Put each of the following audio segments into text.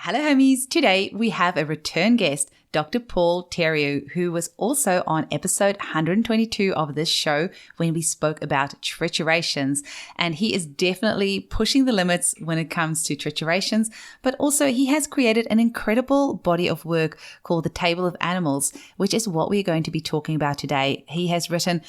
Hello, homies. Today we have a return guest, Dr. Paul Theriault, who was also on episode 122 of this show when we spoke about triturations. And he is definitely pushing the limits when it comes to triturations, but also he has created an incredible body of work called The Table of Animals, which is what we're going to be talking about today. He has written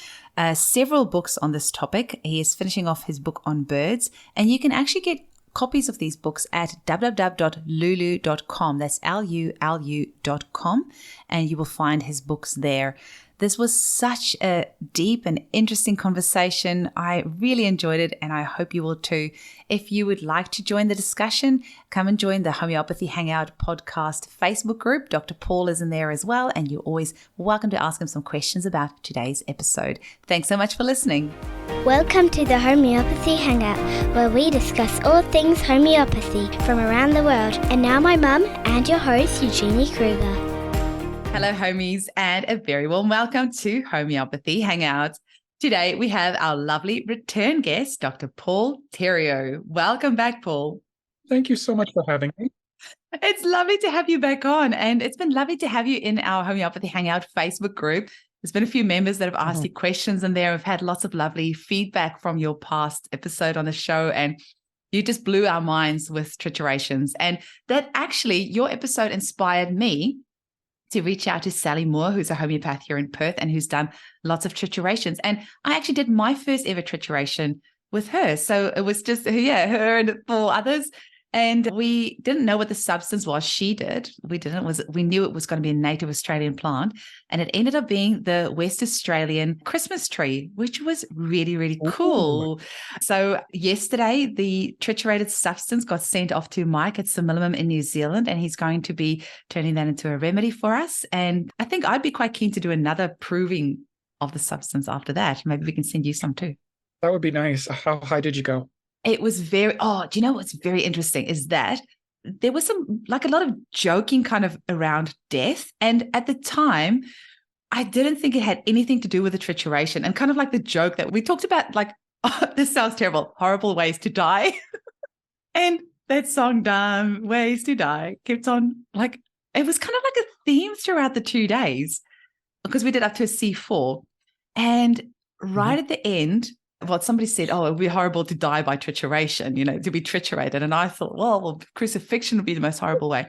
several books on this topic. He is finishing off his book on birds, and you can actually get copies of these books at www.lulu.com. That's lulu.com, and you will find his books there. This was such a deep and interesting conversation. I really enjoyed it, and I hope you will too. If you would like to join the discussion, come and join the Homeopathy Hangout podcast Facebook group. Dr. Paul is in there as well, and you're always welcome to ask him some questions about today's episode. Thanks so much for listening. Welcome to the Homeopathy Hangout, where we discuss all things homeopathy from around the world. And now my mum and your host, Eugenie Kruger. Hello, homies, and a very warm welcome to Homeopathy Hangout. Today, we have our lovely return guest, Dr. Paul Theriault. Welcome back, Paul. Thank you so much for having me. It's lovely to have you back on, and it's been lovely to have you in our Homeopathy Hangout Facebook group. There's been a few members that have asked you questions in there. We've had lots of lovely feedback from your past episode on the show, and you just blew our minds with triturations. And that actually, your episode inspired me to reach out to Sally Moore, who's a homeopath here in Perth and who's done lots of triturations. And I actually did my first ever trituration with her. So it was just, her and 4 others. And we didn't know what the substance was. She did. We knew it was going to be a native Australian plant. And it ended up being the West Australian Christmas tree, which was really, really cool. Ooh. So yesterday, the triturated substance got sent off to Mike at Similimum in New Zealand, and he's going to be turning that into a remedy for us. And I think I'd be quite keen to do another proving of the substance after that. Maybe we can send you some too. That would be nice. How high did you go? It was do you know what's very interesting is that there was a lot of joking kind of around death. And at the time, I didn't think it had anything to do with the trituration, and kind of like the joke that we talked about, this sounds terrible, horrible ways to die. And that song, Dumb Ways to Die, kept on, it was kind of like a theme throughout the 2 days, because we did up to a C4. And right at the end, somebody said, it would be horrible to die by trituration, to be triturated. And I thought, well, crucifixion would be the most horrible way.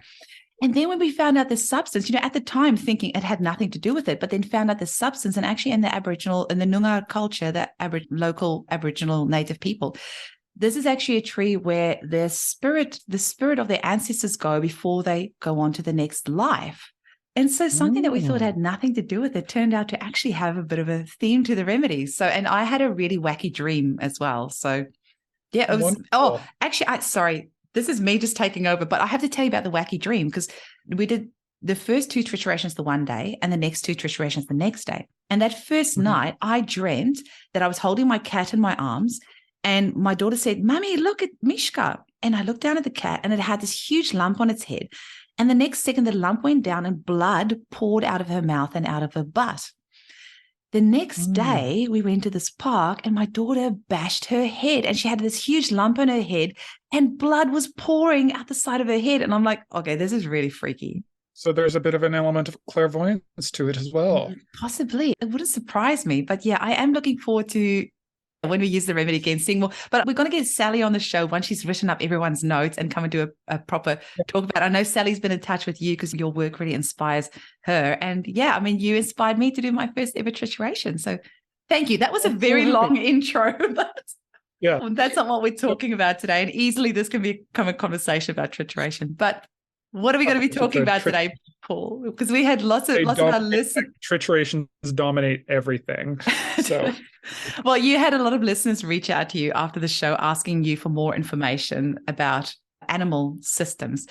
And then when we found out the substance, at the time thinking it had nothing to do with it, but then found out the substance, and actually in the Noongar culture, the local Aboriginal native people, this is actually a tree where the spirit of their ancestors go before they go on to the next life. And so something that we thought had nothing to do with it turned out to actually have a bit of a theme to the remedies. So, and I had a really wacky dream as well. So yeah, it was, sorry, this is me just taking over, but I have to tell you about the wacky dream, because we did the first 2 triturations the one day and the next 2 triturations the next day. And that first night I dreamt that I was holding my cat in my arms, and my daughter said, "Mummy, look at Mishka." And I looked down at the cat, and it had this huge lump on its head. And the next second, the lump went down and blood poured out of her mouth and out of her butt. The next day, we went to this park, and my daughter bashed her head, and she had this huge lump on her head, and blood was pouring out the side of her head. And I'm like, okay, this is really freaky. So there's a bit of an element of clairvoyance to it as well. Possibly. It wouldn't surprise me. But yeah, I am looking forward to when we use the remedy again, seeing more. But we're going to get Sally on the show once she's written up everyone's notes and come and do a proper talk about it. I know Sally's been in touch with you because your work really inspires her. And yeah, I mean, you inspired me to do my first ever trituration. So thank you. That was a very long intro, but yeah, that's not what we're talking about today. And easily this can become a conversation about trituration. But what are we going to be talking about today, Paul? Because we had lots of our listeners. Triturations dominate everything. So, well, you had a lot of listeners reach out to you after the show asking you for more information about animal systems.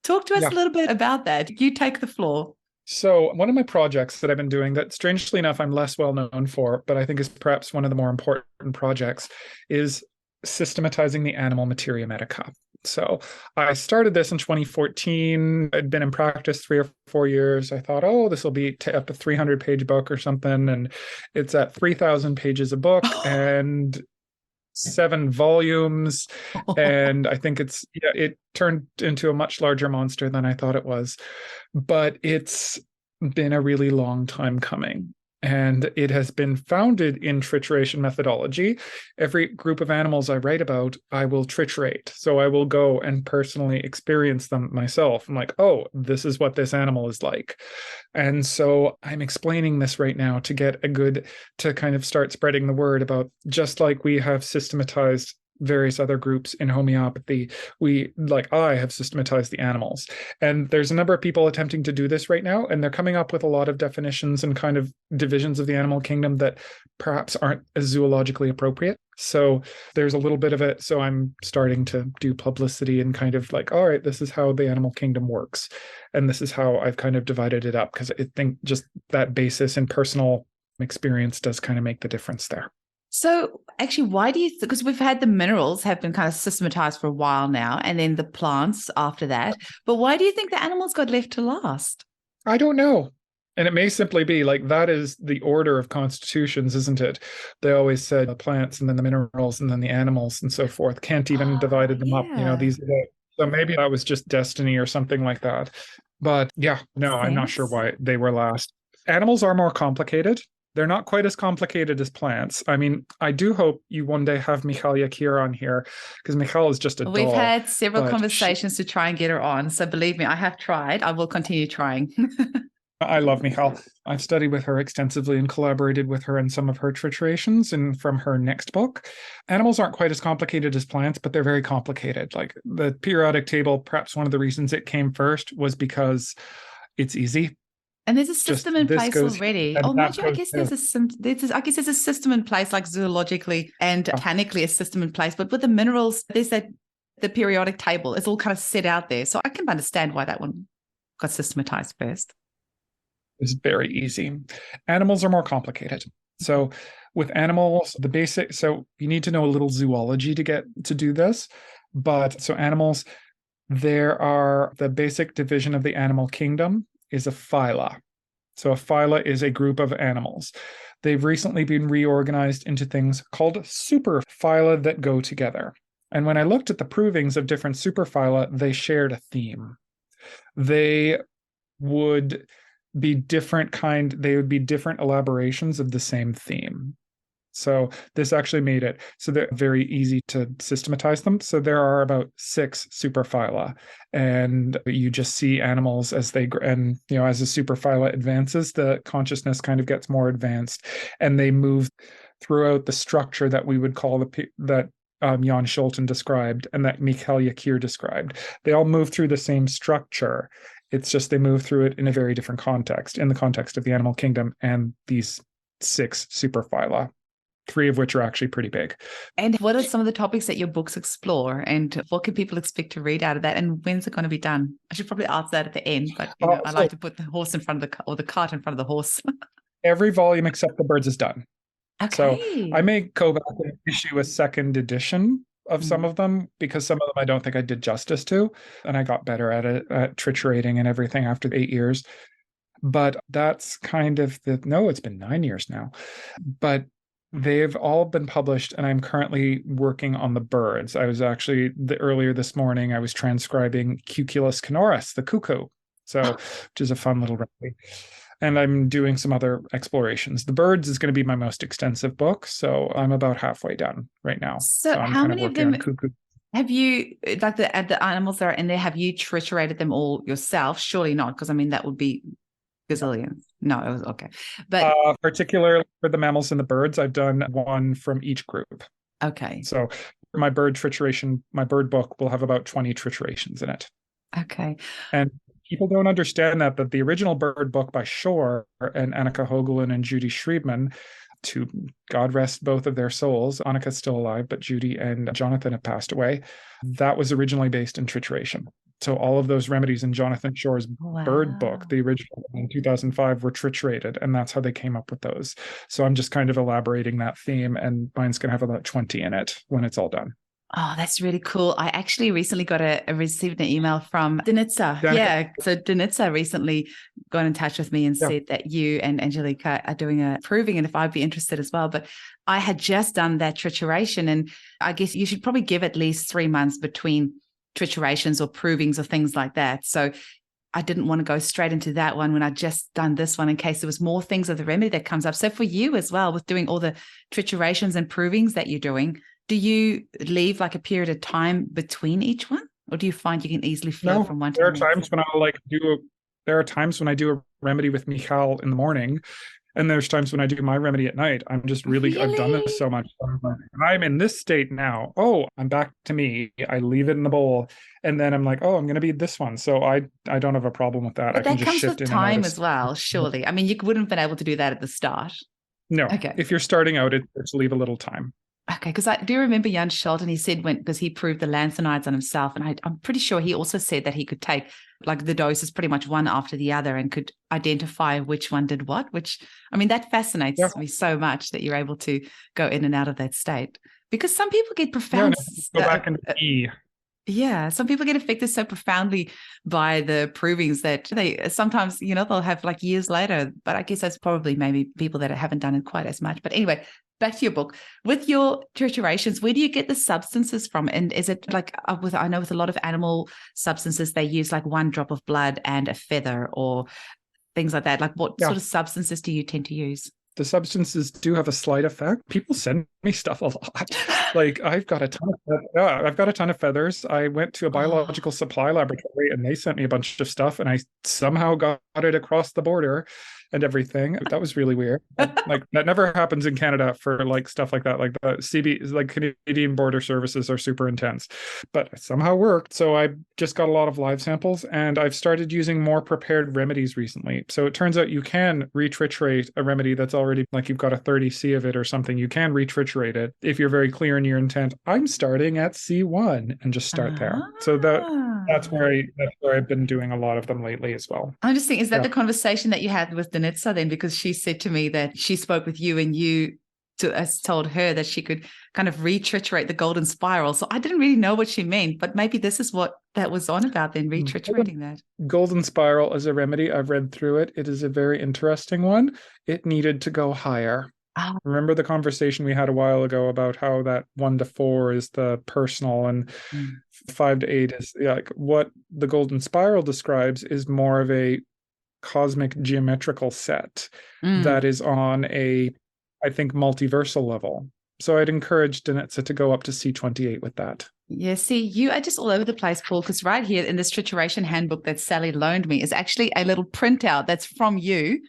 Talk to us a little bit about that. You take the floor. So one of my projects that I've been doing that, strangely enough, I'm less well known for, but I think is perhaps one of the more important projects, is systematizing the animal materia medica. So I started this in 2014. I'd been in practice 3 or 4 years. I thought, this will be up a 300-page book or something. And it's at 3,000 pages a book. And 7 volumes. And I think it turned into a much larger monster than I thought it was. But it's been a really long time coming. And it has been founded in trituration methodology. Every group of animals I write about, I will triturate. So I will go and personally experience them myself. I'm like, oh, this is what this animal is like. And so I'm explaining this right now to kind of start spreading the word about, just like we have systematized various other groups in homeopathy, I have systematized the animals. And there's a number of people attempting to do this right now, and they're coming up with a lot of definitions and kind of divisions of the animal kingdom that perhaps aren't as zoologically appropriate. So there's a little bit of it. So I'm starting to do publicity and kind of like, all right, this is how the animal kingdom works. And this is how I've kind of divided it up, because I think just that basis in personal experience does kind of make the difference there. So actually, why do you, because we've had the minerals have been kind of systematized for a while now, and then the plants after that, but why do you think the animals got left to last? I don't know. And it may simply be like, that is the order of constitutions, isn't it? They always said the plants and then the minerals and then the animals and so forth. Kant even divided them up. These are so maybe that was just destiny or something like that. But yeah, no, I'm not sure why they were last. Animals are more complicated. They're not quite as complicated as plants. I mean, I do hope you one day have Michal Yakir on here, because Michal is just a doll. We've had several conversations to try and get her on. So believe me, I have tried. I will continue trying. I love Michal. I've studied with her extensively and collaborated with her in some of her triturations and from her next book. Animals aren't quite as complicated as plants, but they're very complicated. Like the periodic table, perhaps one of the reasons it came first was because it's easy. And there's a system in place already. Oh, mind you, I guess there's a system in place, like zoologically and botanically, a system in place. But with the minerals, there's the periodic table. It's all kind of set out there. So I can understand why that one got systematized first. It's very easy. Animals are more complicated. So with animals, so you need to know a little zoology to do this. But so animals, the basic division of the animal kingdom is a phyla. So a phyla is a group of animals. They've recently been reorganized into things called superphyla that go together. And when I looked at the provings of different superphyla, they shared a theme. They would be different elaborations of the same theme. So this actually made it so they're very easy to systematize them. So there are about 6 superphyla, and you just see animals as they as the superphyla advances, the consciousness kind of gets more advanced, and they move throughout the structure that we would call that Jan Scholten described and that Michal Yakir described. They all move through the same structure. It's just they move through it in a very different context, in the context of the animal kingdom and these 6 superphyla. 3 of which are actually pretty big. And what are some of the topics that your books explore, and what can people expect to read out of that, and when's it going to be done? I should probably ask that at the end, but I like to put the horse in front of the cart in front of the horse. Every volume except the birds is done. Okay. So I may go back and issue a second edition of some of them, because some of them I don't think I did justice to, and I got better at it, at triturating and everything after 8 years. But that's kind of it's been 9 years now. But they've all been published, and I'm currently working on the birds. I was actually, earlier this morning, I was transcribing Cuculus canoris, the cuckoo, which is a fun little remedy. And I'm doing some other explorations. The birds is going to be my most extensive book, so I'm about halfway done right now. So I'm how many of them have you, like the animals that are in there, have you triturated them all yourself? Surely not, because I mean, that would be gazillions. No, it was okay. But particularly for the mammals and the birds, I've done one from each group. Okay. So my bird book will have about 20 triturations in it. Okay. And people don't understand that the original bird book by Shore and Annika Hoagland and Judy Schriebman, to God rest both of their souls, Annika's still alive, but Judy and Jonathan have passed away, that was originally based in trituration. So all of those remedies in Jonathan Shore's bird book, the original in 2005, were triturated, and that's how they came up with those. So I'm just kind of elaborating that theme, and mine's going to have about 20 in it when it's all done. Oh, that's really cool. I actually recently received an email from Denitsa. Danica? Yeah. So Denitsa recently got in touch with me and Yeah. said that you and Angelica are doing a proving and if I'd be interested as well. But I had just done that trituration and I guess you should probably give at least 3 months between triturations or provings or things like that. So I didn't want to go straight into that one when I just done this one in case there was more things of the remedy that comes up. So for you as well, with doing all the triturations and provings that you're doing, do you leave like a period of time between each one? Or do you find you can easily flow No, from one to there the are next? times when there are times when I do a remedy with Michal in the morning, and there's times when I do my remedy at night. I've done this Really? so much. I'm in this state now. Oh, I'm back to me. I leave it in the bowl. And then I'm like, oh, I'm going to be this one. So I don't have a problem with that. I But can that just comes shift with in and out time of. as well, surely. I mean, you wouldn't have been able to do that at the start. No, Okay. if you're starting out, it's leave a little time. Okay, because I do remember Jan Sheldon, he said because he proved the lanthanides on himself, and I'm pretty sure he also said that he could take like the doses pretty much one after the other and could identify which one did what, which, I mean, that Yeah. fascinates me so much that you're able to go in and out of that state. Because some people get Yeah. profound, No, go back into E. yeah, some people get affected so profoundly by the provings that they sometimes, they'll have like years later. But I guess that's probably maybe people that haven't done it quite as much. But anyway, back to your book. With your triturations, where do you get the substances from? And is it like I know with a lot of animal substances, they use like 1 drop of blood and a feather or things like that. Like what Yeah. sort of substances do you tend to use? The substances do have a slight effect. People send me stuff a lot. Like I've got a ton of feathers. I went to a Oh, biological supply laboratory and they sent me a bunch of stuff and I somehow got it across the border and everything. That was really weird. Like that never happens in Canada for like stuff like that. Like the CB, like Canadian border services are super intense, but it somehow worked. So I just got a lot of live samples and I've started using more prepared remedies recently. So it turns out you can retriturate a remedy that's already like you've got a 30C of it or something. You can retriturate it if you're very clear in your intent. I'm starting at C1 and just start there. So that's ah. where I've been doing a lot of them lately as well. I'm just thinking, is that Yeah. the conversation that you had with Danitza then? Because she said to me that she spoke with you and you told her that she could kind of retriturate the golden spiral. So I didn't really know what she meant, but maybe this is what that was on about then, retriturating that. Golden spiral as a remedy, I've read through it. It is a very interesting one. It needed to go higher. Oh, Remember the conversation we had a while ago about how that 1 to 4 is the personal and 5 to 8 is like what the golden spiral describes is more of a cosmic geometrical set that is on a, I think, multiversal level. So I'd encourage Danitza to go up to C28 with that. Yeah, see, you are just all over the place, Paul, because right here in this trituration handbook that Sally loaned me is actually a little printout that's from you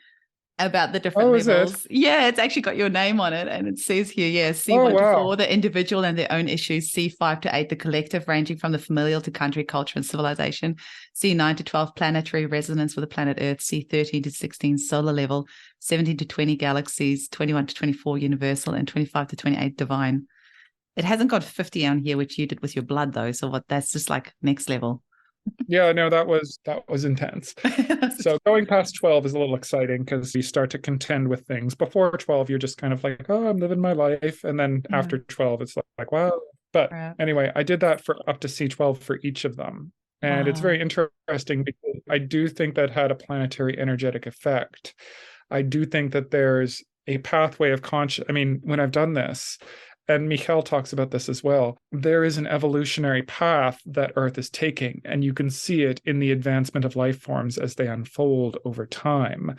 about the different Oh, is it? levels. Yeah, it's actually got your name on it. And it says here, yeah, Oh, C1 to wow. 4, the individual and their own issues, C5 to 8, the collective, ranging from the familial to country, culture, and civilization, C9 to 12, planetary resonance with the planet Earth, C13 to 16, solar level, 17 to 20, galaxies, 21 to 24, universal, and 25 to 28, divine. It hasn't got 50 on here, which you did with your blood, though. So that's just like next level. Yeah, no, that was intense. So going past 12 is a little exciting because you start to contend with things. Before 12, you're just kind of like, oh, I'm living my life. And then Yeah. after 12, it's like, wow. But Right. anyway, I did that for up to C12 for each of them. And it's Wow. very interesting because I do think that had a planetary energetic effect. I do think that there's a pathway of conscious. I mean, when I've done this, and Michal talks about this as well, there is an evolutionary path that Earth is taking, and you can see it in the advancement of life forms as they unfold over time.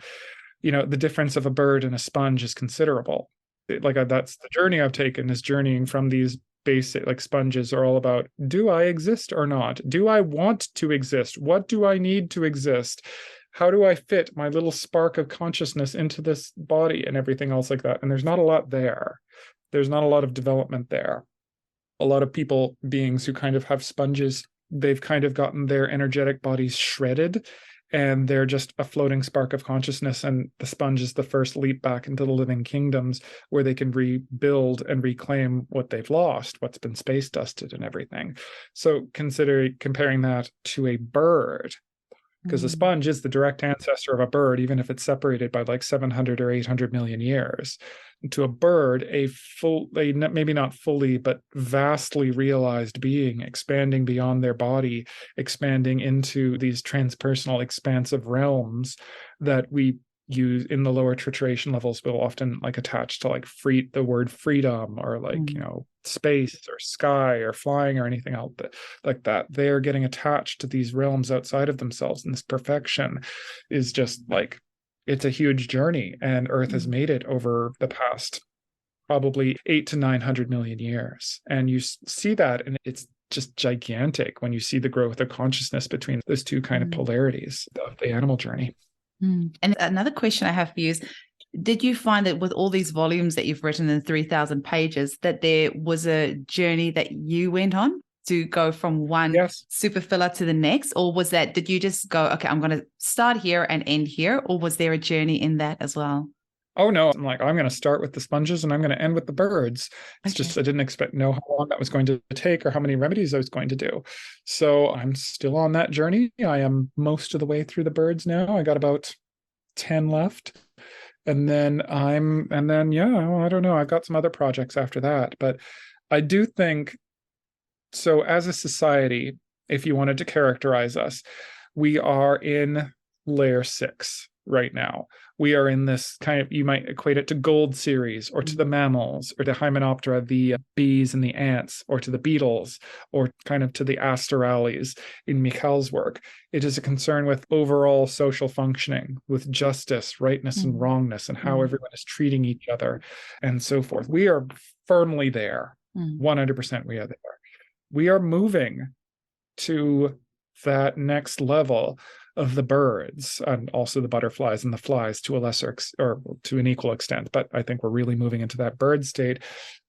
You know, the difference of a bird and a sponge is considerable. That's the journey I've taken, is journeying from these basic, like sponges are all about, do I exist or not? Do I want to exist? What do I need to exist? How do I fit my little spark of consciousness into this body and everything else like that? And there's not a lot there. There's not a lot of development there. A lot of beings who kind of have sponges, they've kind of gotten their energetic bodies shredded and they're just a floating spark of consciousness. And the sponge is the first leap back into the living kingdoms where they can rebuild and reclaim what they've lost, what's been space dusted and everything. So consider comparing that to a bird. because a sponge is the direct ancestor of a bird, even if it's separated by like 700 or 800 million years. And to a bird, maybe not fully, but vastly realized being, expanding beyond their body, expanding into these transpersonal, expansive realms that we use in the lower trituration levels, will often like attach to like the word freedom, or like space or sky or flying or anything else like that. They are getting attached to these realms outside of themselves, and this perfection is just like, it's a huge journey, and Earth has made it over the past probably 800 to 900 million years. And you see that, and it's just gigantic when you see the growth of consciousness between those two kind of polarities of the animal journey. And another question I have for you is, did you find that with all these volumes that you've written in 3,000 pages, that there was a journey that you went on to go from one superfiller to the next? Or did you just go, okay, I'm going to start here and end here? Or was there a journey in that as well? Oh, no. I'm going to start with the sponges and I'm going to end with the birds. It's just, I didn't know how long that was going to take or how many remedies I was going to do. So I'm still on that journey. I am most of the way through the birds now. I got about 10 left. And then I don't know. I've got some other projects after that. But I do think, so as a society, if you wanted to characterize us, we are in layer 6 right now. We are in this kind of, you might equate it to gold series, or to the mammals, or to Hymenoptera, the bees and the ants, or to the beetles, or kind of to the asterales in Mikhail's work. It is a concern with overall social functioning, with justice, rightness, and wrongness, and how everyone is treating each other, and so forth. We are firmly there. 100% we are there. We are moving to that next level of the birds, and also the butterflies and the flies to a lesser or to an equal extent. But I think we're really moving into that bird state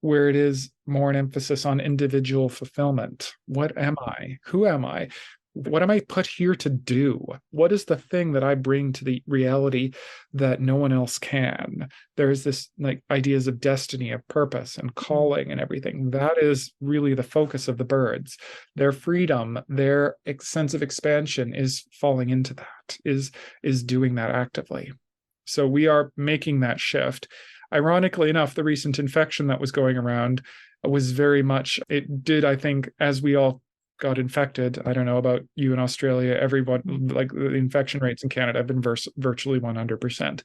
where it is more an emphasis on individual fulfillment. What am I? Who am I? What am I put here to do? What is the thing that I bring to the reality that no one else can? There's this like ideas of destiny, of purpose and calling and everything. That is really the focus of the birds. Their freedom, their sense of expansion is falling into that, is doing that actively. So we are making that shift. Ironically enough, the recent infection that was going around was very much, it did, I think, as we all got infected. I don't know about you in Australia, everyone, like the infection rates in Canada have been virtually 100%.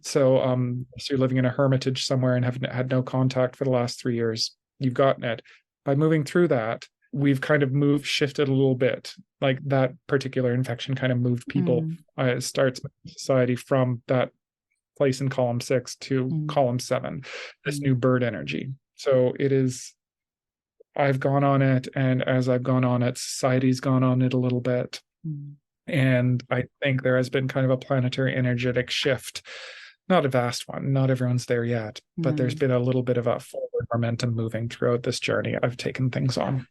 So you're living in a hermitage somewhere and have had no contact for the last 3 years, you've gotten it. By moving through that, we've kind of shifted a little bit. Like that particular infection kind of moved people, starts society from that place in column 6 to column 7, this new bird energy. So it is, I've gone on it, and as I've gone on it, society's gone on it a little bit. And I think there has been kind of a planetary energetic shift. Not a vast one, not everyone's there yet, but there's been a little bit of a forward momentum moving throughout this journey I've taken things on.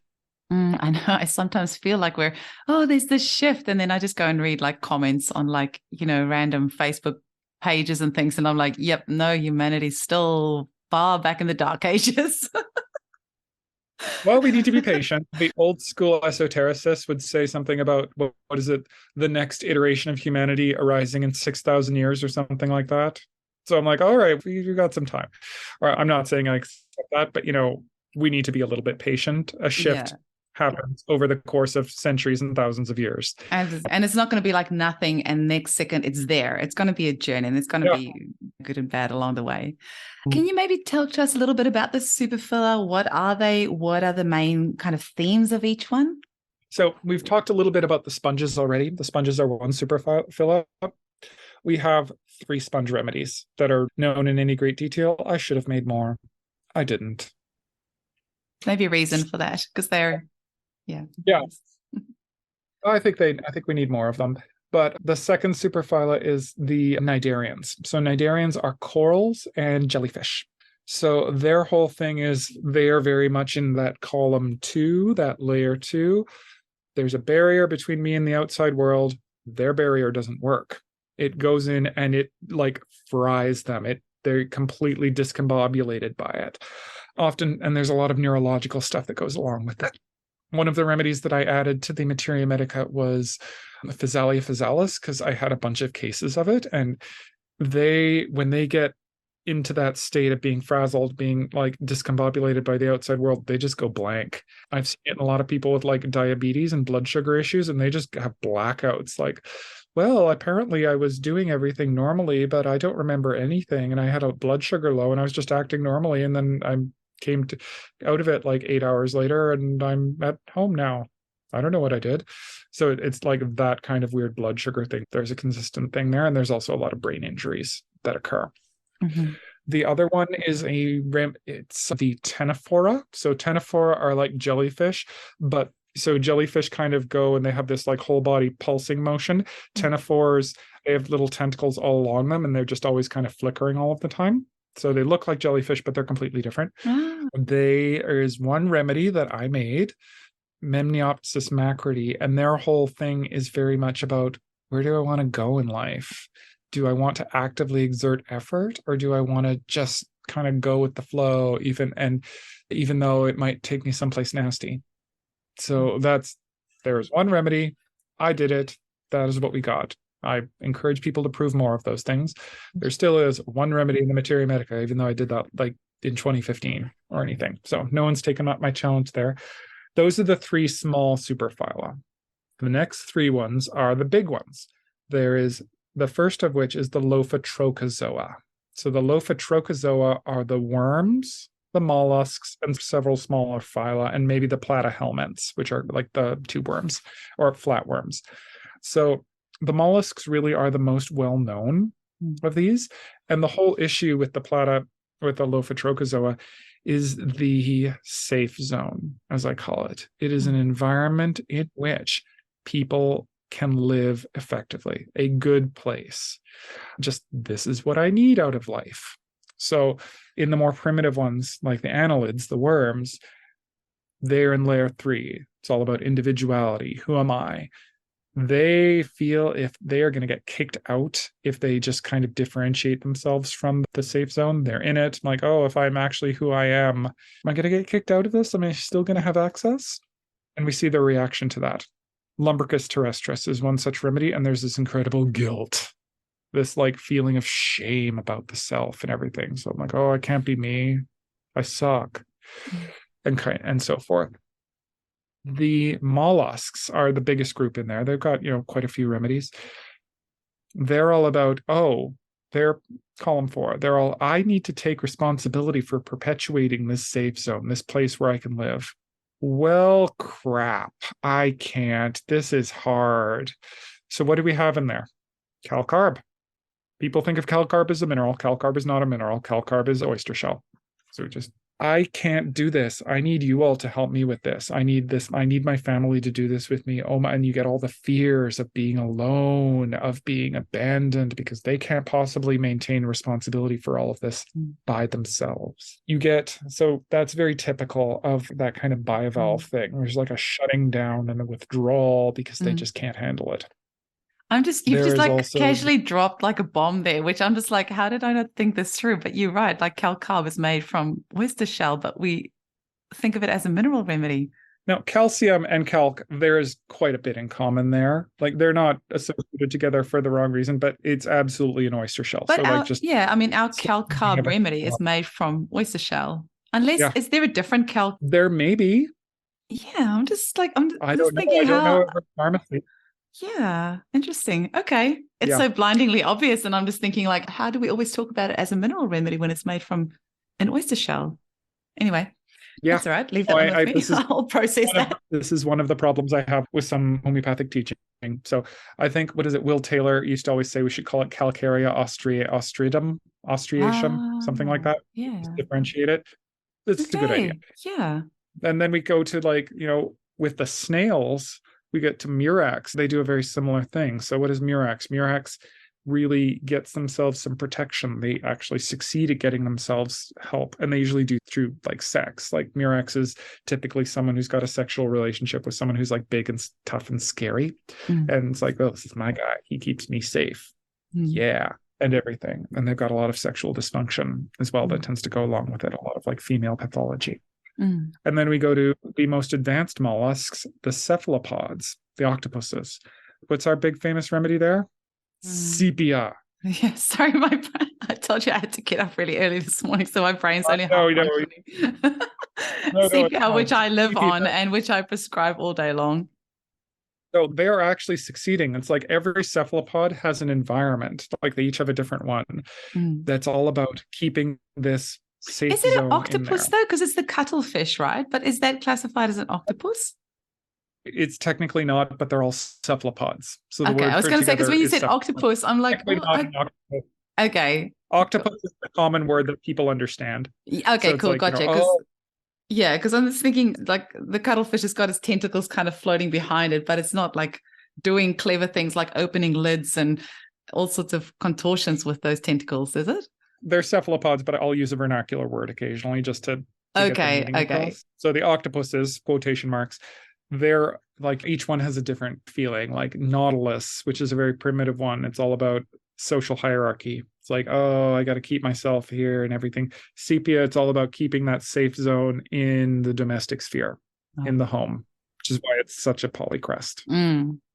I know. I sometimes feel like there's this shift. And then I just go and read like comments on like, random Facebook pages and things. And I'm like, yep, no, humanity's still far back in the dark ages. Well, we need to be patient. The old school esotericists would say something about, what is it, the next iteration of humanity arising in 6,000 years or something like that. So I'm like, all right, we've got some time. Or I'm not saying I accept that, but, we need to be a little bit patient. A shift happens over the course of centuries and thousands of years. And it's not going to be like nothing and next second it's there. It's going to be a journey, and it's going to be good and bad along the way. Can you maybe tell to us a little bit about the superfiller? What are they? What are the main kind of themes of each one? So we've talked a little bit about the sponges already. The sponges are one superfiller. We have 3 sponge remedies that are known in any great detail. I should have made more. I didn't. Maybe a reason for that, because they're Yeah. I think we need more of them. But the second superphyla is the cnidarians. So cnidarians are corals and jellyfish. So their whole thing is they are very much in that column 2, that layer 2. There's a barrier between me and the outside world. Their barrier doesn't work. It goes in and it like fries them. They're completely discombobulated by it. Often, and there's a lot of neurological stuff that goes along with it. One of the remedies that I added to the materia medica was Physalia physalis, because I had a bunch of cases of it. And when they get into that state of being frazzled, being like discombobulated by the outside world, they just go blank. I've seen it in a lot of people with like diabetes and blood sugar issues, and they just have blackouts. Like, well, apparently I was doing everything normally, but I don't remember anything. And I had a blood sugar low and I was just acting normally. And then I came out of it like 8 hours later and I'm at home now. I don't know what I did. So it's like that kind of weird blood sugar thing. There's a consistent thing there. And there's also a lot of brain injuries that occur. Mm-hmm. The other one is it's the ctenophora. So ctenophora are like jellyfish, but so jellyfish kind of go and they have this like whole body pulsing motion. Ctenophores, they have little tentacles all along them and they're just always kind of flickering all of the time. So they look like jellyfish, but they're completely different. There is one remedy that I made, Memniopsis macridi, and their whole thing is very much about, where do I want to go in life? Do I want to actively exert effort, or do I want to just kind of go with the flow, even though it might take me someplace nasty? So there's one remedy. I did it. That is what we got. I encourage people to prove more of those things. There still is one remedy in the materia medica, even though I did that like in 2015 or anything. So no one's taken up my challenge there. Those are the 3 small superphyla. The next 3 ones are the big ones. There is the first of which is the Lophotrochozoa. So the Lophotrochozoa are the worms, the mollusks, and several smaller phyla, and maybe the platyhelminths, which are like the tube worms or flatworms. So the mollusks really are the most well-known of these. And the whole issue with the Lophotrochozoa is the safe zone, as I call it. It is an environment in which people can live effectively, a good place. Just, this is what I need out of life. So in the more primitive ones, like the annelids, the worms, they're in layer 3. It's all about individuality. Who am I? They feel if they are going to get kicked out, if they just kind of differentiate themselves from the safe zone, they're in it. Like, oh, if I'm actually who I am I going to get kicked out of this? Am I still going to have access? And we see the reaction to that. Lumbricus terrestris is one such remedy, and there's this incredible guilt, this like feeling of shame about the self and everything. So I'm like, oh, I can't be me. I suck, and so forth. The mollusks are the biggest group in there. They've got, quite a few remedies. They're all about, they're column 4. They're all, I need to take responsibility for perpetuating this safe zone, this place where I can live. Well, crap, I can't. This is hard. So what do we have in there? Calcarb. People think of calcarb as a mineral. Calcarb is not a mineral. Calcarb is oyster shell. So I can't do this. I need you all to help me with this. I need this. I need my family to do this with me. Oh my, and you get all the fears of being alone, of being abandoned, because they can't possibly maintain responsibility for all of this by themselves. So that's very typical of that kind of bivalve thing. There's like a shutting down and a withdrawal because they just can't handle it. You've just like casually dropped like a bomb there, which I'm just like, how did I not think this through? But you're right, like calcarb is made from oyster shell, but we think of it as a mineral remedy. Now, calcium and calc, there is quite a bit in common there. Like they're not associated together for the wrong reason, but it's absolutely an oyster shell. But so our calcarb remedy is made from oyster shell. Unless, is there a different calc? There may be. Yeah, I'm just thinking I don't know pharmacy. Yeah, interesting. Okay. It's so blindingly obvious. And I'm just thinking, like, how do we always talk about it as a mineral remedy when it's made from an oyster shell? Anyway, that's all right. Leave that with me. I'll process that. This is one of the problems I have with some homeopathic teaching. So I think, Will Taylor used to always say we should call it Calcarea austriatum, something like that. Yeah. Just differentiate it. It's a good idea. Yeah. And then we go to with the snails, we get to murex. They do a very similar thing. So what is murex? Murex really gets themselves some protection. They actually succeed at getting themselves help. And they usually do through like sex. Like murex is typically someone who's got a sexual relationship with someone who's like big and tough and scary. And it's like, oh, this is my guy. He keeps me safe. Yeah. And everything. And they've got a lot of sexual dysfunction as well that tends to go along with it. A lot of like female pathology. Mm. And then we go to the most advanced mollusks, the cephalopods, the octopuses. What's our big famous remedy there? Sepia. Yeah, sorry, I told you I had to get up really early this morning, so my brain's only half functioning. Sepia, which I live on and which I prescribe all day long. So they are actually succeeding. It's like every cephalopod has an environment, like they each have a different one that's all about keeping this safe Is it zone an octopus in there. though? Because it's the cuttlefish, right? But is that classified as an octopus? It's technically not, but they're all cephalopods. So the Okay, word I was for going to say, because when you is said octopus, I'm like, okay. Octopus is a common word that people understand. Okay, so cool, like, gotcha. Yeah, because I'm just thinking like the cuttlefish has got its tentacles kind of floating behind it, but it's not like doing clever things like opening lids and all sorts of contortions with those tentacles, is it? They're cephalopods, but I'll use a vernacular word occasionally just to get the meaning across. So the octopuses, quotation marks, they're like each one has a different feeling. Like Nautilus, which is a very primitive one, it's all about social hierarchy. It's like, oh, I got to keep myself here and everything. Sepia, it's all about keeping that safe zone in the domestic sphere, in the home, which is why it's such a polycrest.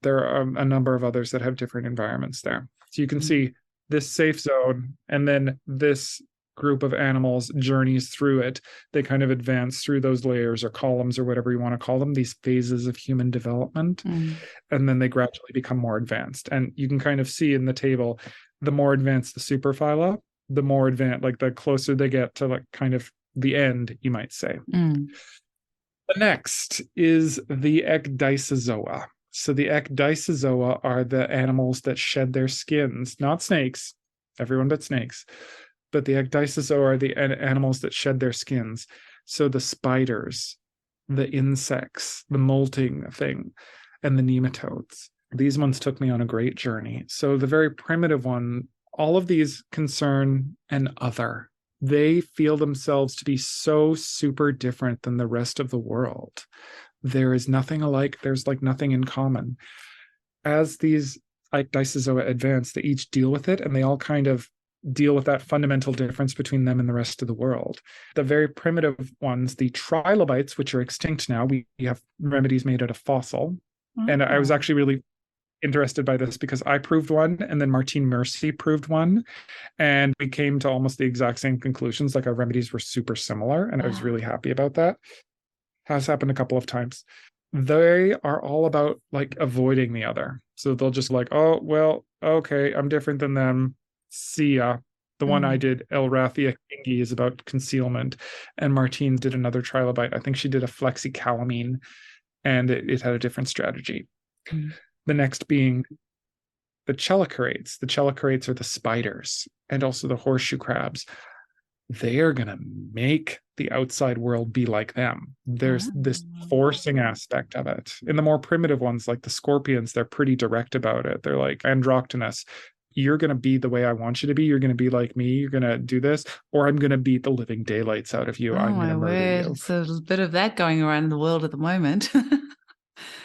There are a number of others that have different environments there. So you can see this safe zone, and then this group of animals journeys through it. They kind of advance through those layers or columns or whatever you want to call them, these phases of human development. And then they gradually become more advanced. And you can kind of see in the table, the more advanced the superphyla, the more advanced, like the closer they get to like kind of the end, you might say. The next is the ecdysozoa. So the ecdysozoa are the animals that shed their skins, not snakes, everyone but snakes. But the ecdysozoa are the animals that shed their skins. So the spiders, the insects, the molting thing, and the nematodes. These ones took me on a great journey. So the very primitive one, all of these concern an other. They feel themselves to be so super different than the rest of the world. There is nothing alike. There's like nothing in common. As these ecdysozoa advance, they each deal with it, and they all kind of deal with that fundamental difference between them and the rest of the world. The very primitive ones, the trilobites, which are extinct now, we have remedies made out of fossil. And I was actually really interested by this because I proved one, and then Martine Mercy proved one, and we came to almost the exact same conclusions. Like our remedies were super similar, and I was really happy about that. Has happened a couple of times. They are all about like avoiding the other. So they'll just like, oh, well, okay, I'm different than them. See ya. The one I did, Elrathia kingi, is about concealment. And Martine did another trilobite. I think she did a flexicalamine, and it had a different strategy. The next being the chelicerates. The chelicerates are the spiders and also the horseshoe crabs. They are going to make the outside world be like them. There's this forcing aspect of it. In the more primitive ones, like the scorpions, they're pretty direct about it. They're like androgynous. You're going to be the way I want you to be. You're going to be like me. You're going to do this, or I'm going to beat the living daylights out of you. I'm going to murder you. So there's a bit of that going around in the world at the moment.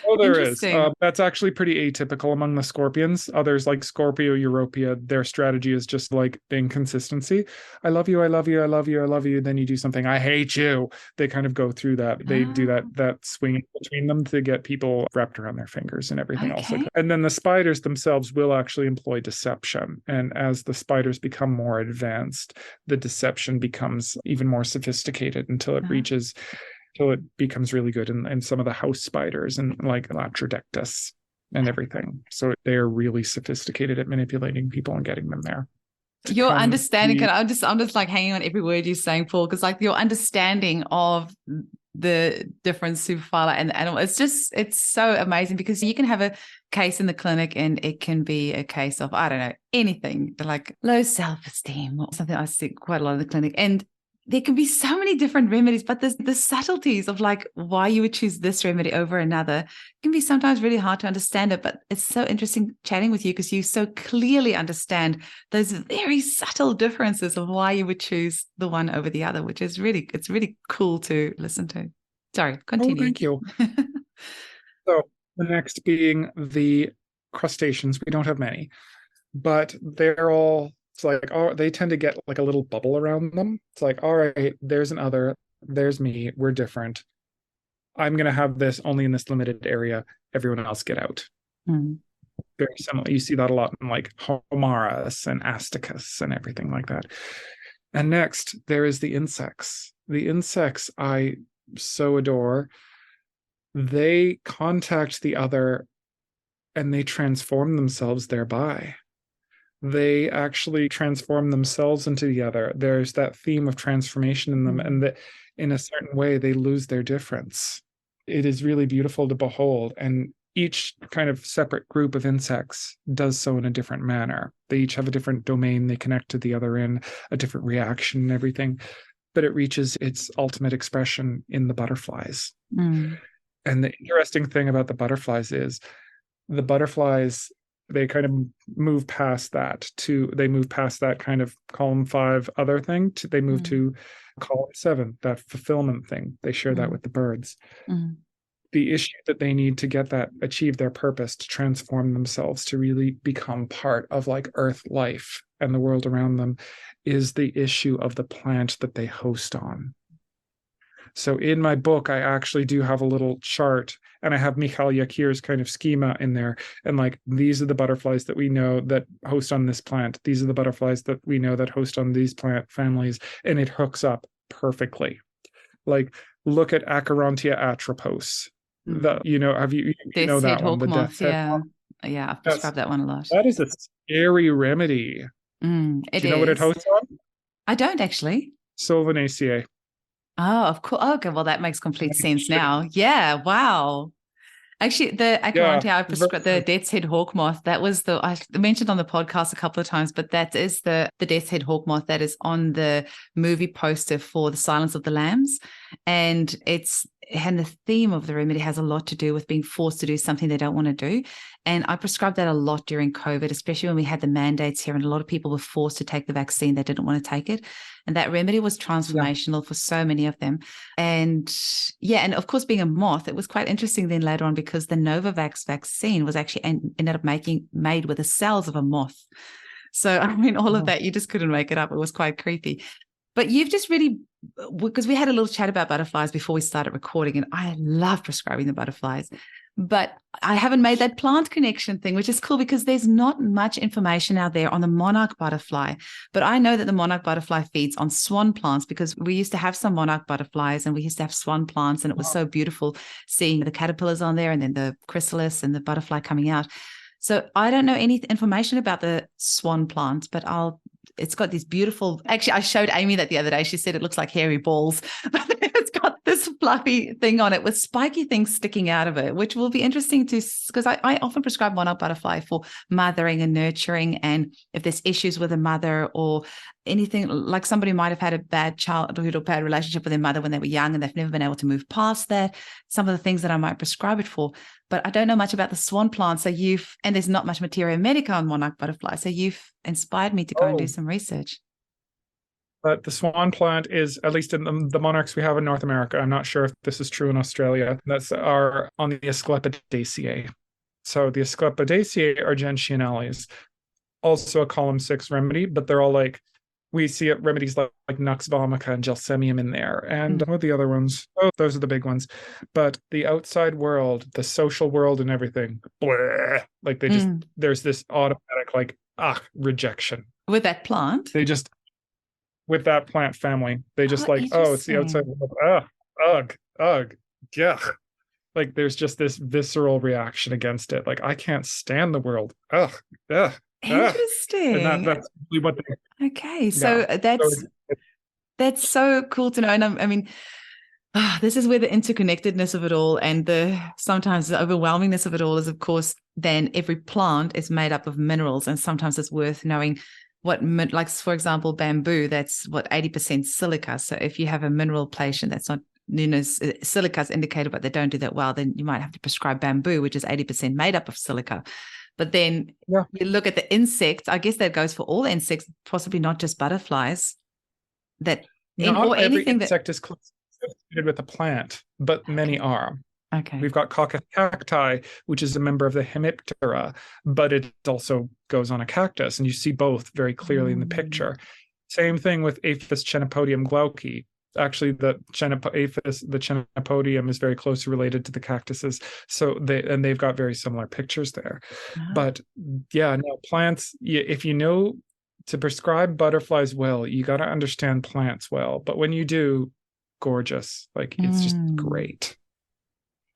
Oh, there is. That's actually pretty atypical among the scorpions. Others like Scorpio europea, their strategy is just like inconsistency. I love you, I love you, I love you, I love you. Then you do something, I hate you. They kind of go through that. They do that swing between them to get people wrapped around their fingers and everything else like that. And then the spiders themselves will actually employ deception. And as the spiders become more advanced, the deception becomes even more sophisticated until it reaches till it becomes really good in some of the house spiders and like Latrodectus and everything. So they're really sophisticated at manipulating people and getting them there. Your understanding, I'm just like hanging on every word you're saying, Paul, because like your understanding of the different superphyla and the animal, it's so amazing, because you can have a case in the clinic and it can be a case of, I don't know, anything like low self-esteem or something. I see quite a lot in the clinic, and there can be so many different remedies, but the subtleties of like why you would choose this remedy over another can be sometimes really hard to understand it. But it's so interesting chatting with you because you so clearly understand those very subtle differences of why you would choose the one over the other, which is it's really cool to listen to. Sorry, continue. Oh, thank you. So the next being the crustaceans. We don't have many, but they're all, it's like, oh, they tend to get like a little bubble around them. It's like, all right, there's an other. there's me, we're different. I'm going to have this only in this limited area. Everyone else get out. Mm. Very similar. You see that a lot in like Homaris and Asticus and everything like that. And next, there is the insects. The insects I so adore. They contact the other and they transform themselves thereby. They actually transform themselves into the other. There's that theme of transformation in them, and that in a certain way, they lose their difference. It is really beautiful to behold. And each kind of separate group of insects does so in a different manner. They each have a different domain they connect to the other in, a different reaction and everything, but it reaches its ultimate expression in the butterflies. Mm. And the interesting thing about the butterflies is the butterflies, they kind of move past that kind of column 5 other thing to they move to column 7, that fulfillment thing. They share that with the birds. The issue that they need to get that, achieve their purpose, to transform themselves, to really become part of like earth life and the world around them, is the issue of the plant that they host on. So in my book, I actually do have a little chart, and I have Michal Yakir's kind of schema in there. And like, these are the butterflies that we know that host on this plant. These are the butterflies that we know that host on these plant families. And it hooks up perfectly. Like, look at Acherontia atropos. Have you know that one, hawk the moth, death's head moth? Yeah, I've prescribed that one a lot. That is a scary remedy. Do you know what it hosts on? I don't actually. Sylvanaceae. Oh, of course. Okay, well, that makes complete sense now. Yeah, wow. Actually, the Acherontia I prescribed, the death's head hawk moth, that was I mentioned on the podcast a couple of times, but that is the death's head hawk moth that is on the movie poster for The Silence of the Lambs. And the theme of the remedy has a lot to do with being forced to do something they don't want to do. And I prescribed that a lot during COVID, especially when we had the mandates here and a lot of people were forced to take the vaccine. They didn't want to take it. And that remedy was transformational for so many of them. And of course, being a moth, it was quite interesting then later on, because the Novavax vaccine was actually ended up made with the cells of a moth. So, I mean, all of that, you just couldn't make it up. It was quite creepy. But you've just really, because we had a little chat about butterflies before we started recording, and I love prescribing the butterflies, but I haven't made that plant connection thing, which is cool because there's not much information out there on the monarch butterfly. But I know that the monarch butterfly feeds on swan plants, because we used to have some monarch butterflies and we used to have swan plants, and it was so beautiful seeing the caterpillars on there and then the chrysalis and the butterfly coming out. So I don't know any information about the swan plant, but it's got these beautiful, actually, I showed Amy that the other day. She said it looks like hairy balls, but it's got this fluffy thing on it with spiky things sticking out of it, which will be interesting because I often prescribe monarch butterfly for mothering and nurturing. And if there's issues with a mother or anything, like somebody might have had a bad childhood or bad relationship with their mother when they were young and they've never been able to move past that, some of the things that I might prescribe it for. But I don't know much about the swan plant. And there's not much materia medica on monarch butterfly. So you've inspired me to go and do some research. But the swan plant is, at least in the monarchs we have in North America, I'm not sure if this is true in Australia, are on the Asclepiadaceae. So the Asclepiadaceae are gentianales, also a column 6 remedy, but they're all like, we see remedies like Nux vomica and Gelsemium in there. And what are the other ones? Oh, those are the big ones. But the outside world, the social world and everything, bleh, like there's this automatic rejection. With that plant? With that plant family, they just it's the outside world. Ugh, yeah. Like there's just this visceral reaction against it. Like, I can't stand the world. Ugh. Interesting. And that's really what they. Okay, so that's so cool to know. And this is where the interconnectedness of it all and sometimes the overwhelmingness of it all is, of course, then every plant is made up of minerals, and sometimes it's worth knowing like, for example, bamboo, that's 80% silica. So if you have a mineral patient that's not, silica is indicated, but they don't do that well, then you might have to prescribe bamboo, which is 80% made up of silica. But then you look at the insects, I guess that goes for all insects, possibly not just butterflies. Every insect is associated with a plant, but many are. Okay. We've got Coccus cacti, which is a member of the Hemiptera, but it also goes on a cactus, and you see both very clearly in the picture. Same thing with Aphis chenopodium glauci. Actually, the Apis, the Chenopodium is very closely related to the cactuses. So they've got very similar pictures there. But yeah, no, plants, if you know to prescribe butterflies well, you got to understand plants well. But when you do, gorgeous. Like it's just great.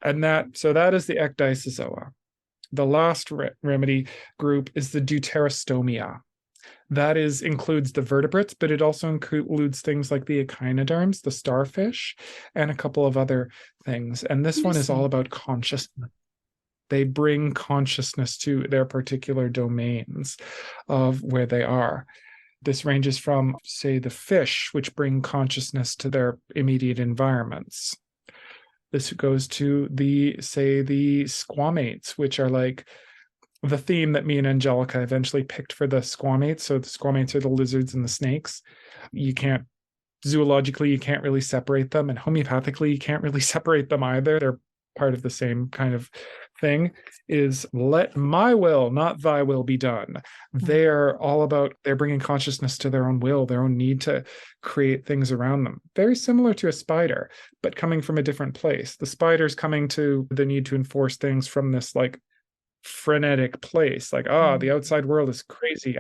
And that is the ecdysozoa. The last remedy group is the deuterostomia. That includes the vertebrates, but it also includes things like the echinoderms, the starfish, and a couple of other things. And this one is all about consciousness. They bring consciousness to their particular domains of where they are. This ranges from, say, the fish, which bring consciousness to their immediate environments. This goes to the squamates, which are like the theme that me and Angelica eventually picked for the squamates. So the squamates are the lizards and the snakes. Zoologically, you can't really separate them, and homeopathically, you can't really separate them either. They're part of the same kind of thing. Is let my will, not thy will, be done. They're bringing consciousness to their own will, their own need to create things around them. Very similar to a spider, but coming from a different place. The spider's coming to the need to enforce things from this like frenetic place, like the outside world is crazy,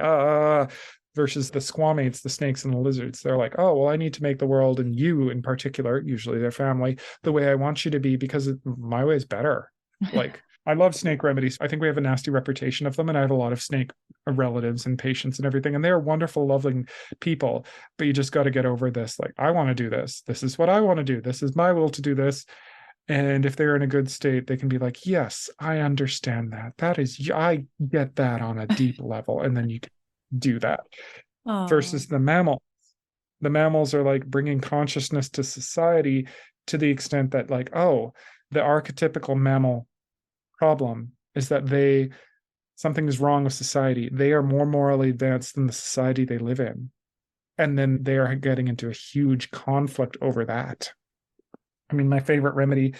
versus the squamates, the snakes and the lizards. They're like, oh well, I need to make the world, and you in particular, usually their family, the way I want you to be, because my way is better. Like I love snake remedies. I think we have a nasty reputation of them, and I have a lot of snake relatives and patients and everything, and they're wonderful, loving people, but you just got to get over this, like, I want to do this is what I want to do, this is my will to do this. And if they're in a good state, they can be like, yes, I understand that. I get that on a deep level. And then you can do that. Versus the mammal. The mammals are like bringing consciousness to society to the extent that like, the archetypical mammal problem is that something is wrong with society. They are more morally advanced than the society they live in. And then they are getting into a huge conflict over that. I mean, my favorite remedy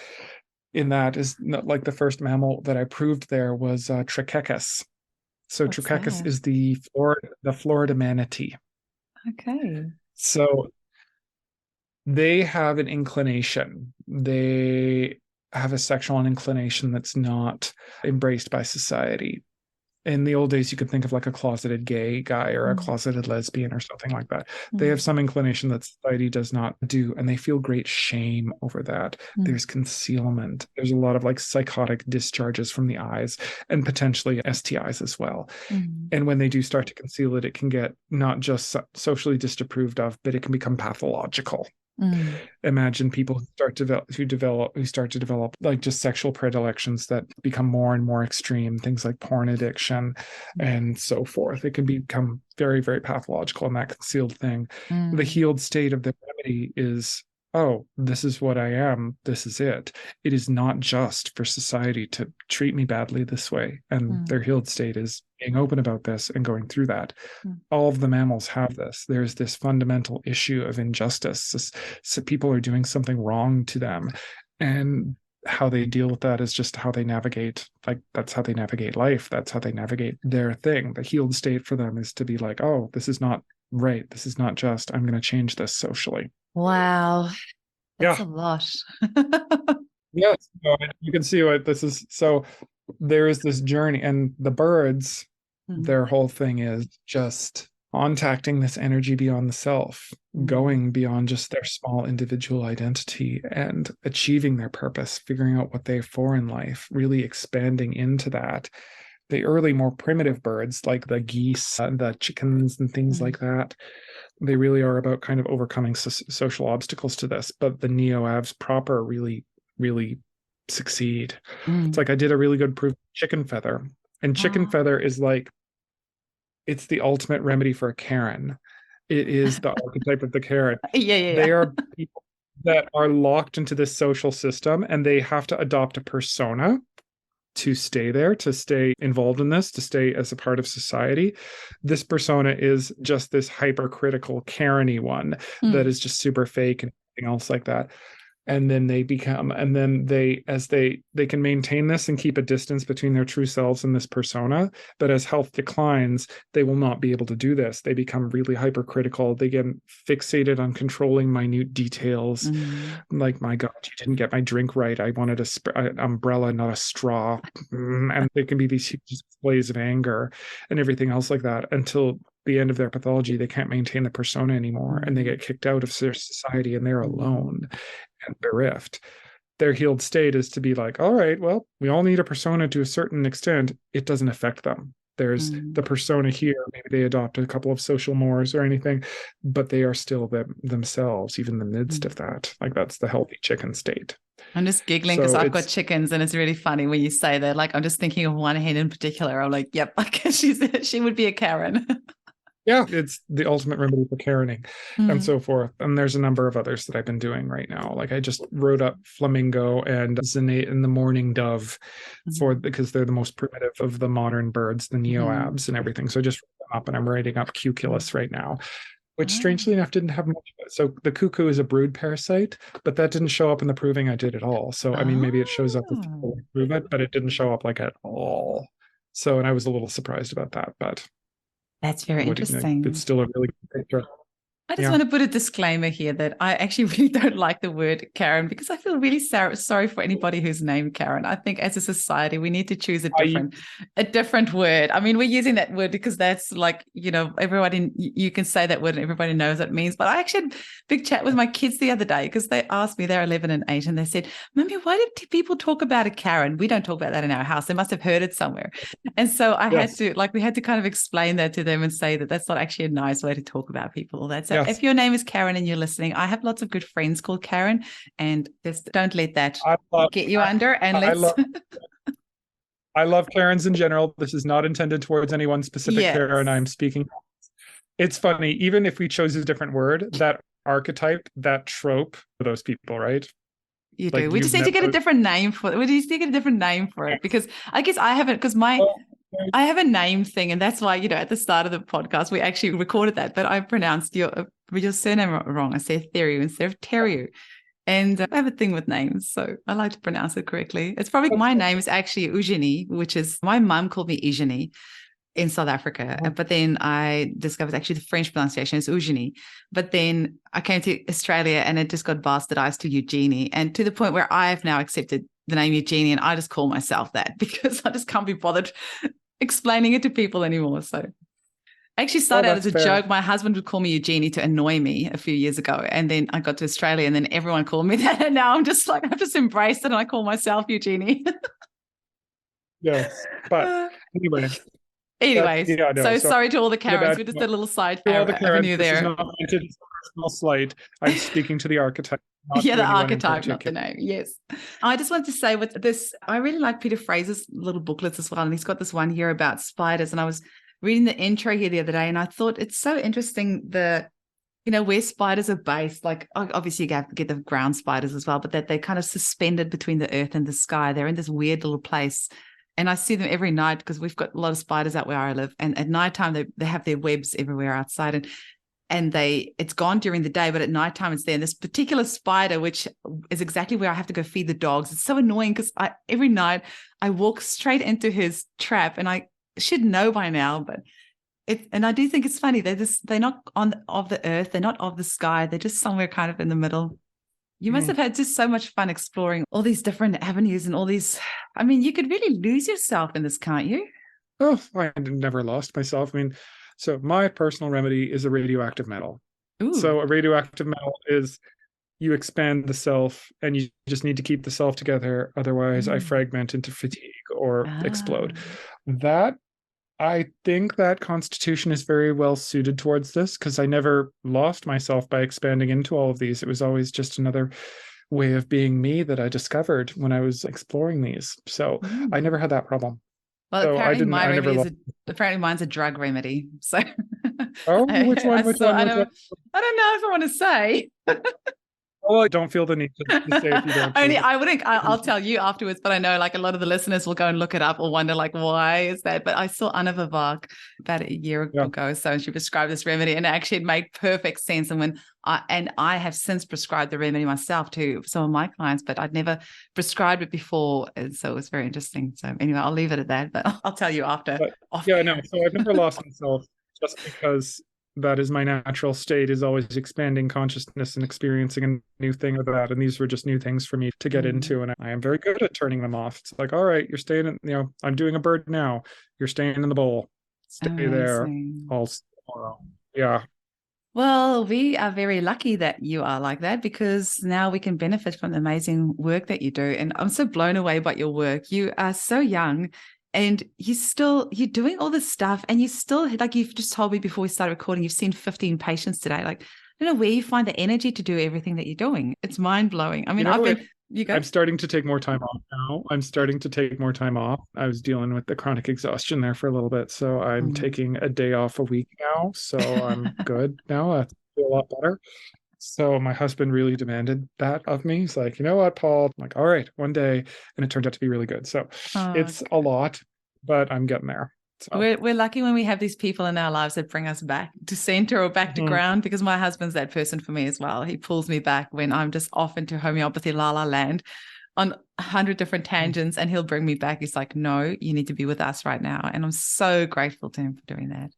in that is like the first mammal that I proved there was Trichechus. So Trichechus is the Florida manatee. Okay. So they have an inclination. They have a sexual inclination that's not embraced by society. In the old days, you could think of like a closeted gay guy or a closeted lesbian or something like that. They have some inclination that society does not do, and they feel great shame over that. There's concealment. There's a lot of like psychotic discharges from the eyes, and potentially STIs as well. And when they do start to conceal it, it can get not just socially disapproved of, but it can become pathological. Imagine people who start to develop like just sexual predilections that become more and more extreme, things like porn addiction and so forth. It can become very, very pathological in that concealed thing. The healed state of the remedy is, this is what I am. This is it. It is not just for society to treat me badly this way. And their healed state is being open about this and going through that. All of the mammals have this. There's this fundamental issue of injustice. So people are doing something wrong to them. And how they deal with that is just how they navigate. Like, that's how they navigate life. That's how they navigate their thing. The healed state for them is to be like, this is not right. This is not just. I'm going to change this socially. Wow. That's a lot. Yes. You can see what this is. So there is this journey, and the birds, their whole thing is just contacting this energy beyond the self, going beyond just their small individual identity and achieving their purpose, figuring out what they're for in life, really expanding into that. The early, more primitive birds, like the geese, the chickens and things like that, they really are about kind of overcoming social obstacles to this. But the neo-avs proper really, really succeed. It's like I did a really good proof chicken feather. And chicken feather is like, it's the ultimate remedy for a Karen. It is the archetype of the Karen. They are people that are locked into this social system, and they have to adopt a persona to stay there, to stay involved in this, to stay as a part of society. This persona is just this hypercritical Karen-y one that is just super fake and everything else like that. and then they can maintain this and keep a distance between their true selves and this persona, but as health declines, they will not be able to do this. They become really hypercritical. They get fixated on controlling minute details, like, my God, you didn't get my drink right, I wanted an umbrella, not a straw. And there can be these huge displays of anger and everything else like that, until the end of their pathology, they can't maintain the persona anymore, and they get kicked out of their society, and they're alone and bereft. Their healed state is to be like, all right, well, we all need a persona to a certain extent. It doesn't affect them. There's the persona here. Maybe they adopt a couple of social mores or anything, but they are still themselves, even in the midst of that. Like, that's the healthy chicken state. I'm just giggling because I've got chickens, and it's really funny when you say that. Like, I'm just thinking of one hen in particular. I'm like, yep, I guess she would be a Karen. Yeah, it's the ultimate remedy for Karening and so forth. And there's a number of others that I've been doing right now. Like, I just wrote up flamingo and zinate and the mourning dove because they're the most primitive of the modern birds, the neoabs and everything. So I just wrote them up, and I'm writing up cuculus right now, which strangely enough didn't have much of it. So the cuckoo is a brood parasite, but that didn't show up in the proving I did at all. So I mean, maybe it shows up if people prove it, but it didn't show up like at all. So, and I was a little surprised about that, but that's very interesting. It's still a really good picture. I just want to put a disclaimer here that I actually really don't like the word Karen, because I feel really sorry for anybody who's named Karen. I think as a society, we need to choose a different word. I mean, we're using that word because that's like, everybody, you can say that word and everybody knows what it means. But I actually had a big chat with my kids the other day, because they asked me, they're 11 and 8, and they said, Mummy, why did people talk about a Karen? We don't talk about that in our house. They must have heard it somewhere. And so we had to kind of explain that to them and say that that's not actually a nice way to talk about people. So if your name is Karen and you're listening, I have lots of good friends called Karen, and just don't let that get you under. And I love Karens in general. This is not intended towards any one specific Karen I'm speaking. It's funny, even if we chose a different word, that archetype, that trope for those people, right? You do. We just need to get a different name for it. We just need to get a different name for it, because I guess I haven't, because I have a name thing, and that's why, at the start of the podcast, we actually recorded that, but I pronounced your surname wrong. I said Theriault instead of Theriault. And I have a thing with names, so I like to pronounce it correctly. It's probably, my name is actually Eugenie, which is, my mum called me Eugenie in South Africa. But then I discovered actually the French pronunciation is Eugenie. But then I came to Australia and it just got bastardized to Eugenie, and to the point where I've now accepted the name Eugenie, and I just call myself that because I just can't be bothered explaining it to people anymore. So I actually started out as a joke. My husband would call me Eugenie to annoy me a few years ago. And then I got to Australia and then everyone called me that. And now I'm just like, I've just embraced it and I call myself Eugenie. Yes. But anyway. So sorry to all the Karens. We just did a little side avenue there. This is not meant to be a personal slight. I'm speaking to the archetype. The archetype, not the name. Yes. I just wanted to say with this, I really like Peter Fraser's little booklets as well. And he's got this one here about spiders. And I was reading the intro here the other day, and I thought it's so interesting where spiders are based. Like, obviously you get the ground spiders as well, but that they're kind of suspended between the earth and the sky. They're in this weird little place. And I see them every night because we've got a lot of spiders out where I live. And at nighttime, they have their webs everywhere outside. And it's gone during the day, but at nighttime it's there. And this particular spider, which is exactly where I have to go feed the dogs, it's so annoying because every night I walk straight into his trap, and I should know by now, but and I do think it's funny. They're not of the earth. They're not of the sky. They're just somewhere kind of in the middle. You must have had just so much fun exploring all these different avenues and all these. I mean, you could really lose yourself in this, can't you? Oh, I never lost myself. I mean, so my personal remedy is a radioactive metal. Ooh. So a radioactive metal is you expand the self and you just need to keep the self together. Otherwise, I fragment into fatigue or explode. I think that constitution is very well suited towards this because I never lost myself by expanding into all of these. It was always just another way of being me that I discovered when I was exploring these. So I never had that problem. Well, so apparently mine's a drug remedy. So which one? I don't know if I want to say. Oh, I don't feel the need to say if you don't Only choose it. I wouldn't. I'll tell you afterwards, but I know like a lot of the listeners will go and look it up or wonder like why is that. But I saw Anna Vivak about a year Yeah. ago or so, and she prescribed this remedy, and actually it made perfect sense. And I have since prescribed the remedy myself to some of my clients, but I'd never prescribed it before, and so it was very interesting. So anyway, I'll leave it at that, but I'll tell you after. But yeah, no. So I've never lost myself just because that is my natural state, is always expanding consciousness and experiencing a new thing of that. And these were just new things for me to get into. And I am very good at turning them off. It's like, all right, you're staying in, I'm doing a bird now. You're staying in the bowl. Stay there. All tomorrow. Yeah. Well, we are very lucky that you are like that because now we can benefit from the amazing work that you do. And I'm so blown away by your work. You are so young and you're doing all this stuff and you still, like you've just told me before we started recording, you've seen 15 patients today. Like, I don't know where you find the energy to do everything that you're doing. It's mind blowing. I mean, I'm starting to take more time off now. I'm starting to take more time off. I was dealing with the chronic exhaustion there for a little bit. So I'm taking a day off a week now. So I'm good now. I feel a lot better. So my husband really demanded that of me. He's like, you know what, Paul? I'm like, all right, one day. And it turned out to be really good. So it's a lot, but I'm getting there. So. We're lucky when we have these people in our lives that bring us back to center or back to ground, because my husband's that person for me as well. He pulls me back when I'm just off into homeopathy la la land on 100 different tangents, and he'll bring me back. He's like, no, you need to be with us right now. And I'm so grateful to him for doing that.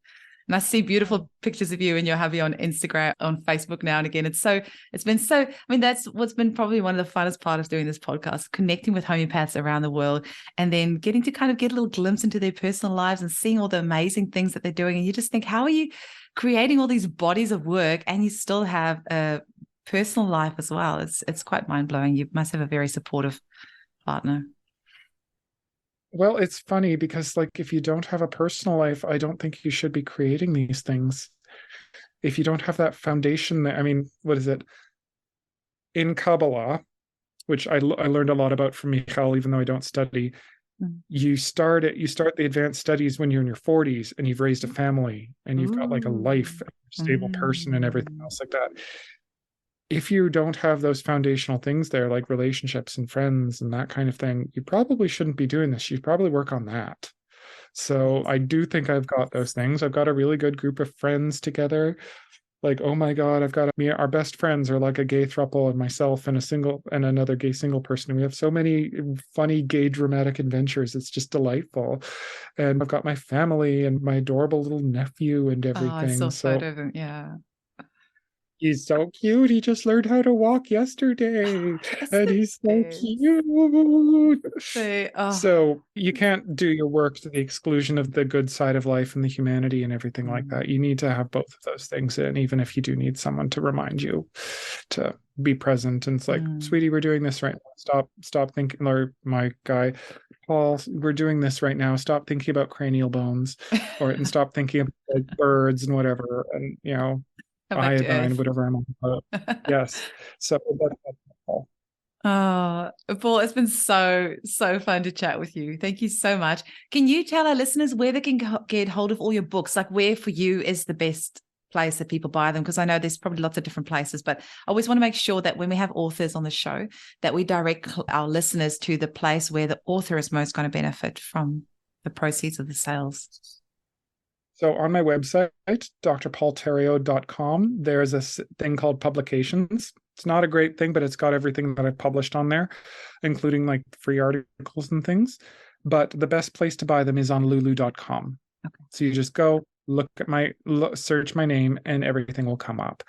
And I see beautiful pictures of you and your hubby on Instagram, on Facebook now and again. That's what's been probably one of the funnest part of doing this podcast, connecting with homeopaths around the world and then getting to kind of get a little glimpse into their personal lives and seeing all the amazing things that they're doing. And you just think, how are you creating all these bodies of work and you still have a personal life as well? It's quite mind-blowing. You must have a very supportive partner. Well, it's funny because, like, if you don't have a personal life, I don't think you should be creating these things. If you don't have that foundation, what is it? In Kabbalah, which I learned a lot about from Michal, even though I don't study, you start the advanced studies when you're in your 40s and you've raised a family and you've got like a life, a stable person and everything else like that. If you don't have those foundational things there, like relationships and friends and that kind of thing, you probably shouldn't be doing this. You should probably work on that. So I do think I've got those things. I've got a really good group of friends together. Like, oh my God, our best friends are like a gay throuple and myself and another gay single person. We have so many funny gay dramatic adventures. It's just delightful. And I've got my family and my adorable little nephew and everything. I saw a photo of him, yeah. He's so cute. He just learned how to walk yesterday. And he's so cute. So you can't do your work to the exclusion of the good side of life and the humanity and everything like that. You need to have both of those things in, even if you do need someone to remind you to be present. And it's like, sweetie, we're doing this right now. Stop thinking, or my guy, Paul, we're doing this right now. Stop thinking about cranial bones and stop thinking about like, birds and whatever. And, iodine, whatever I'm on about. Yes. So that's Paul. Oh, Paul, it's been so fun to chat with you. Thank you so much. Can you tell our listeners where they can get hold of all your books? Like where for you is the best place that people buy them? Because I know there's probably lots of different places, but I always want to make sure that when we have authors on the show, that we direct our listeners to the place where the author is most going to benefit from the proceeds of the sales. So on my website, drpaultheriault.com, there's a thing called publications. It's not a great thing, but it's got everything that I've published on there, including like free articles and things. But the best place to buy them is on lulu.com. Okay. So you just go search my name and everything will come up.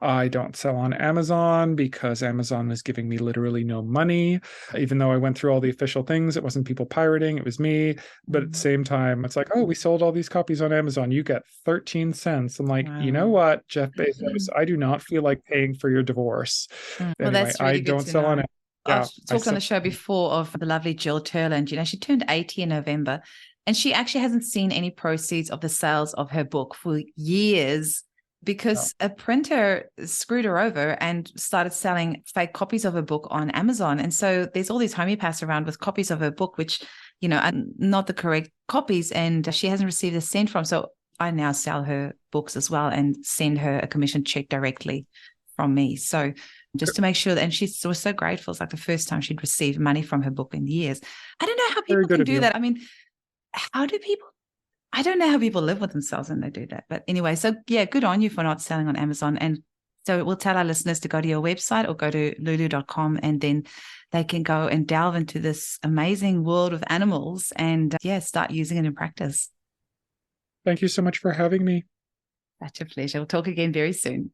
I don't sell on Amazon because Amazon was giving me literally no money. Even though I went through all the official things, it wasn't people pirating, it was me. But at the same time, it's like, oh, we sold all these copies on Amazon. You get 13 cents. I'm like, You know what, Jeff Bezos, I do not feel like paying for your divorce. Well, anyway, that's really I don't good to sell know. on it. I've talked on the show before of the lovely Jill Turland. She turned 80 in November, and she actually hasn't seen any proceeds of the sales of her book for years, because a printer screwed her over and started selling fake copies of her book on Amazon. And so there's all these homeopaths around with copies of her book, which, are not the correct copies, and she hasn't received a cent from. So I now sell her books as well and send her a commission check directly from me. So just to make sure that, and she was so grateful. It's like the first time she'd received money from her book in years. I don't know how Very people good can of do you. that. I mean, how do people, I don't know how people live with themselves when they do that. But anyway, so yeah, good on you for not selling on Amazon. And so we'll tell our listeners to go to your website or go to lulu.com, and then they can go and delve into this amazing world of animals and start using it in practice. Thank you so much for having me. Such a pleasure. We'll talk again very soon.